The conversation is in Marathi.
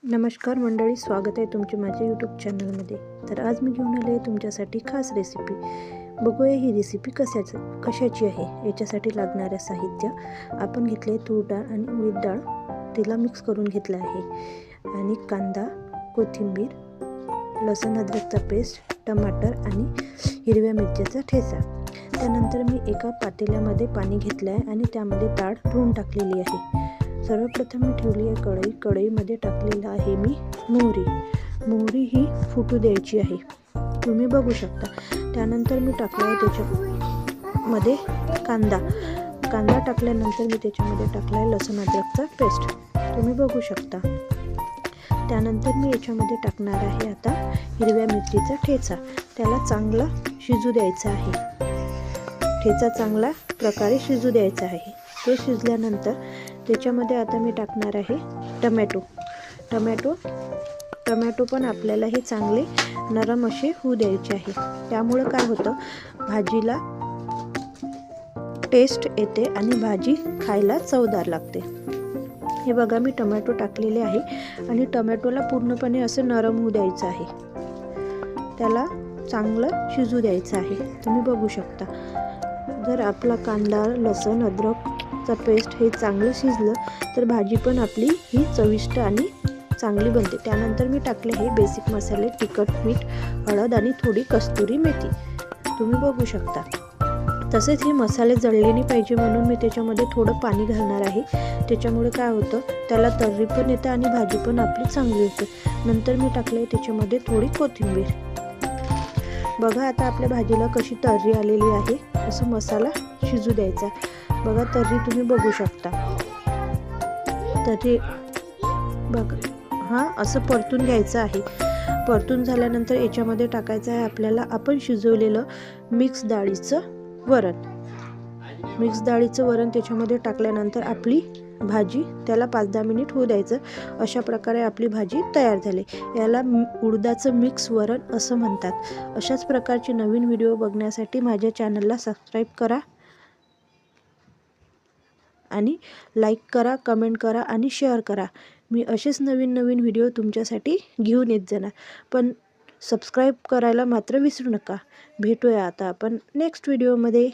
नमस्कार मंडळी, स्वागत आहे तुमचे माझ्या यूट्यूब चॅनलमध्ये। तर आज मी घेऊन आले आहे तुमच्यासाठी खास रेसिपी। बघूया ही रेसिपी कशाची आहे। याच्यासाठी लागणारे साहित्य आपण घेतले तूर डाळ आणि उडीद डाळ, तिला मिक्स करून घेतलं आहे, आणि कांदा, कोथिंबीर, लसूण अद्रकचा पेस्ट, टमाटर आणि हिरव्या मिरच्याचा ठेचा। त्यानंतर मी एका पातेल्यामध्ये पाणी घेतलं आहे आणि त्यामध्ये डाळ धुवून टाकलेली आहे। सर्वप्रथम मी ठेवली आहे कढई। कढईमध्ये टाकलेला आहे मी मोहरी ही फुटू द्यायची आहे, तुम्ही बघू शकता। त्यानंतर मी टाकला आहे त्याच्यामध्ये कांदा टाकल्यानंतर मी त्याच्यामध्ये टाकला आहे लसूण अद्रकचा पेस्ट, तुम्ही बघू शकता। त्यानंतर मी याच्यामध्ये टाकणार आहे आता हिरव्या मिरचीचा ठेचा, त्याला चांगला शिजू द्यायचा आहे। ठेचा चांगला प्रकारे शिजू द्यायचा आहे। तो शिजल्यानंतर त्याच्यामध्ये आता मी टाकणार आहे टमॅटो पण आपल्याला हे चांगले नरम असे होऊ द्यायचे आहे। त्यामुळे काय होतं, भाजीला टेस्ट येते आणि भाजी खायला चवदार लागते। हे बघा, मी टमॅटो टाकलेले आहे आणि टमॅटोला पूर्णपणे असं नरम होऊ द्यायचं आहे, त्याला चांगलं शिजू द्यायचं आहे, तुम्ही बघू शकता। जर आपला कांदा, लसूण, अद्रकचा पेस्ट हे चांगलं शिजलं तर भाजी पण आपली ही चविष्ट आणि चांगली बनते। त्यानंतर मी टाकले हे बेसिक मसाले, तिखट, मीठ, हळद आणि थोडी कस्तुरी मेथी, तुम्ही बघू शकता। तसेच हे मसाले जळले नाही पाहिजे म्हणून मी त्याच्यामध्ये थोडं पाणी घालणार आहे। त्याच्यामुळे काय होतं, त्याला तर्री पण येते आणि भाजी पण आपली चांगली होते। नंतर मी टाकले त्याच्यामध्ये थोडी कोथिंबीर। बघा, आता आपल्या भाजीला कशी तर्री आलेली आहे। असं मसाला शिजू द्यायचा, बघा तर्री तुम्ही बघू शकता। तर्री बघा, असं परतून घ्यायचं आहे। परतून झाल्यानंतर याच्यामध्ये टाकायचं आहे आपल्याला आपण शिजवलेलं मिक्स डाळीचं वरण त्याच्यामध्ये टाकल्यानंतर आपली भाजी त्याला 5-10 मिनिट होऊ द्यायचं। अशा प्रकारे आपली भाजी तयार झाली। याला उडदाचं मिक्स वरण असं म्हणतात। अशाच प्रकारचे नवीन व्हिडिओ बघण्यासाठी माझ्या चॅनलला सबस्क्राईब करा आणि लाईक करा, कमेंट करा आणि शेअर करा। मी असेच नवीन व्हिडिओ तुमच्यासाठी घेऊन येत जाणार, पण सबस्क्राईब करायला मात्र विसरू नका। भेटूया आता आपण नेक्स्ट व्हिडिओमध्ये।